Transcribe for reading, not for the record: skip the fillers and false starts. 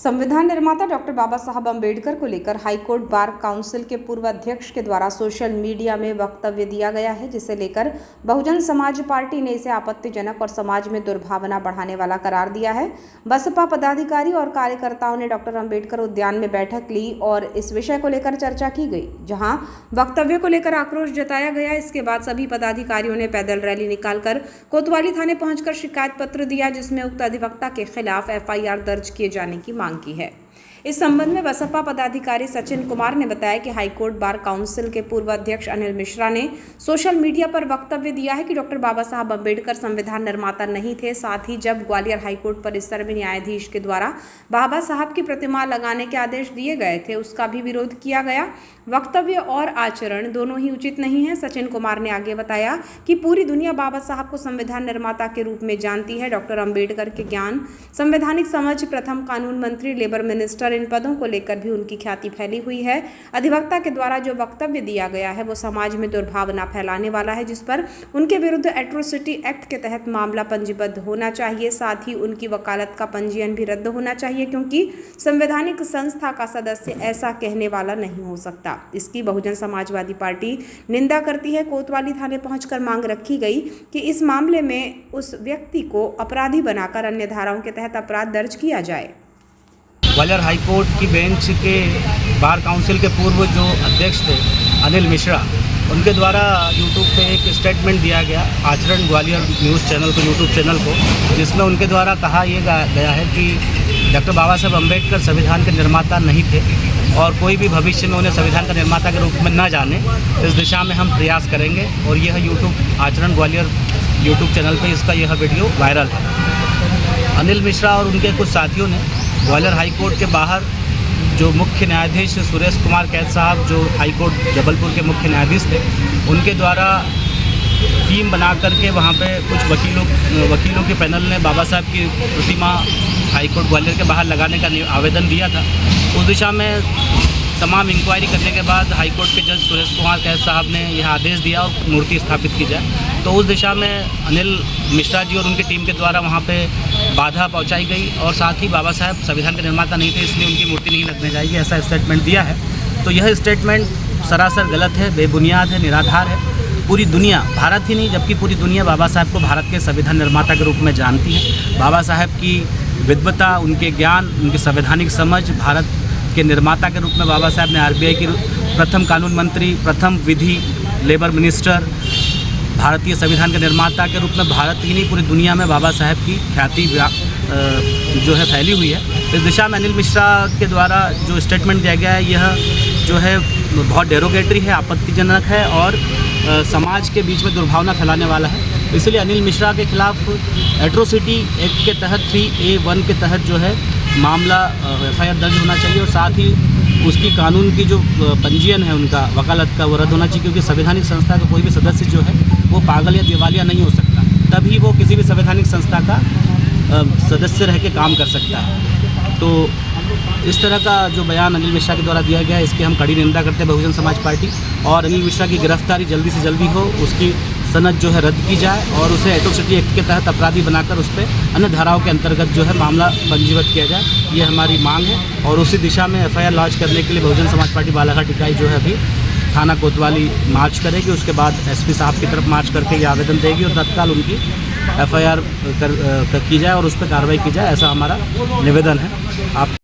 संविधान निर्माता डॉक्टर बाबा साहब अम्बेडकर को लेकर हाईकोर्ट बार काउंसिल के पूर्व अध्यक्ष के द्वारा सोशल मीडिया में वक्तव्य दिया गया है, जिसे लेकर बहुजन समाज पार्टी ने इसे आपत्तिजनक और समाज में दुर्भावना बढ़ाने वाला करार दिया है। बसपा पदाधिकारी और कार्यकर्ताओं ने डॉक्टर अम्बेडकर उद्यान में बैठक ली और इस विषय को लेकर चर्चा की गई, जहां वक्तव्य को लेकर आक्रोश जताया गया। इसके बाद सभी पदाधिकारियों ने पैदल रैली निकालकर कोतवाली थाने पहुंचकर शिकायत पत्र दिया, जिसमें उक्त अधिवक्ता के खिलाफ FIR दर्ज किए जाने की मांग की है। इस संबंध में बसपा पदाधिकारी सचिन कुमार ने बताया कि हाईकोर्ट बार काउंसिल के पूर्व अध्यक्ष अनिल मिश्रा ने सोशल मीडिया पर वक्तव्य दिया है कि डॉक्टर बाबा साहब अम्बेडकर संविधान निर्माता नहीं थे। साथ ही जब ग्वालियर हाईकोर्ट परिसर में न्यायाधीश के द्वारा बाबा साहब की प्रतिमा लगाने के आदेश दिए गए थे, उसका भी विरोध किया गया। वक्तव्य और आचरण दोनों ही उचित नहीं है। सचिन कुमार ने आगे बताया कि पूरी दुनिया बाबा साहब को संविधान निर्माता के रूप में जानती है। डॉक्टर अम्बेडकर के ज्ञान, संवैधानिक समझ, प्रथम कानून मंत्री, लेबर मिनिस्टर, इन पदों को लेकर भी उनकी ख्याति फैली हुई है। अधिवक्ता के द्वारा जो वक्तव्य दिया गया है वो समाज में दुर्भावना फैलाने वाला है, जिस पर उनके विरुद्ध एट्रोसिटी एक्ट के तहत मामला पंजीबद्ध होना चाहिए। साथ ही उनकी वकालत का पंजीयन भी रद्द होना चाहिए, क्योंकि संवैधानिक संस्था का सदस्य ऐसा कहने वाला नहीं हो सकता। इसकी बहुजन समाजवादी पार्टी निंदा करती है। कोतवाली थाने पहुंचकर मांग रखी गई कि इस मामले में उस व्यक्ति को अपराधी बनाकर अन्य धाराओं के तहत अपराध दर्ज किया जाए। ग्वालियर हाईकोर्ट की बेंच के बार काउंसिल के पूर्व जो अध्यक्ष थे अनिल मिश्रा, उनके द्वारा यूट्यूब पे एक स्टेटमेंट दिया गया आचरण ग्वालियर न्यूज़ चैनल को, यूट्यूब चैनल को, जिसमें उनके द्वारा कहा यह गया है कि डॉक्टर बाबा साहब अम्बेडकर संविधान के निर्माता नहीं थे और कोई भी भविष्य में उन्हें संविधान के निर्माता के रूप में न जाने, इस दिशा में हम प्रयास करेंगे। और यह यूट्यूब आचरण ग्वालियर यूट्यूब चैनल पर इसका यह वीडियो वायरल है। अनिल मिश्रा और उनके कुछ साथियों ने ग्वालियर हाईकोर्ट के बाहर जो मुख्य न्यायाधीश सुरेश कुमार कैद साहब, जो हाईकोर्ट जबलपुर के मुख्य न्यायाधीश थे, उनके द्वारा टीम बना करके वहाँ पे कुछ वकीलों के पैनल ने बाबा साहब की प्रतिमा हाईकोर्ट ग्वालियर के बाहर लगाने का आवेदन दिया था। उस दिशा में तमाम इंक्वायरी करने के बाद हाईकोर्ट के जज सुरेश कुमार कैद साहब ने यह आदेश दिया और मूर्ति स्थापित की जाए। तो उस दिशा में अनिल मिश्रा जी और उनकी टीम के द्वारा वहाँ पे बाधा पहुँचाई गई और साथ ही बाबा साहब संविधान के निर्माता नहीं थे, इसलिए उनकी मूर्ति नहीं लगने जाएगी, ऐसा स्टेटमेंट दिया है। तो यह स्टेटमेंट सरासर गलत है, बेबुनियाद है, निराधार है। पूरी दुनिया, भारत ही नहीं जबकि पूरी दुनिया बाबा साहब को भारत के संविधान निर्माता के रूप में जानती है। बाबा साहब की विद्वता, उनके ज्ञान, उनकी संवैधानिक समझ, भारत के निर्माता के रूप में बाबा साहब ने RBI की प्रथम कानून मंत्री, प्रथम विधि, लेबर मिनिस्टर, भारतीय संविधान के निर्माता के रूप में भारत ही नहीं पूरी दुनिया में बाबा साहब की ख्याति जो है फैली हुई है। इस दिशा में अनिल मिश्रा के द्वारा जो स्टेटमेंट दिया गया है, यह जो है बहुत डेरोगेटरी है, आपत्तिजनक है और समाज के बीच में दुर्भावना फैलाने वाला है। इसलिए अनिल मिश्रा के खिलाफ एट्रोसिटी एक्ट के तहत 3A1 के तहत जो है मामला FIR दर्ज होना चाहिए और साथ ही उसकी कानून की जो पंजीयन है उनका वकालत का, वो रद्द होना चाहिए, क्योंकि संवैधानिक संस्था का कोई भी सदस्य जो है वो पागल या दिवालिया नहीं हो सकता, तभी वो किसी भी संवैधानिक संस्था का सदस्य रह के काम कर सकता है। तो इस तरह का जो बयान अनिल मिश्रा के द्वारा दिया गया है, इसकी हम कड़ी निंदा करते हैं बहुजन समाज पार्टी, और अनिल मिश्रा की गिरफ्तारी जल्दी से जल्दी हो, उसकी सनद जो है रद्द की जाए और उसे एट्रोसिटी एक्ट के तहत अपराधी बनाकर उस पर अन्य धाराओं के अंतर्गत जो है मामला पंजीबद्ध किया जाए, ये हमारी मांग है। और उसी दिशा में FIR लॉन्च करने के लिए बहुजन समाज पार्टी बालाघाट इकाई जो है अभी थाना कोतवाली मार्च करेगी, उसके बाद SP साहब की तरफ मार्च करके ये आवेदन देगी और तत्काल उनकी FIR की जाए और उस पर कार्रवाई की जाए, ऐसा हमारा निवेदन है। आप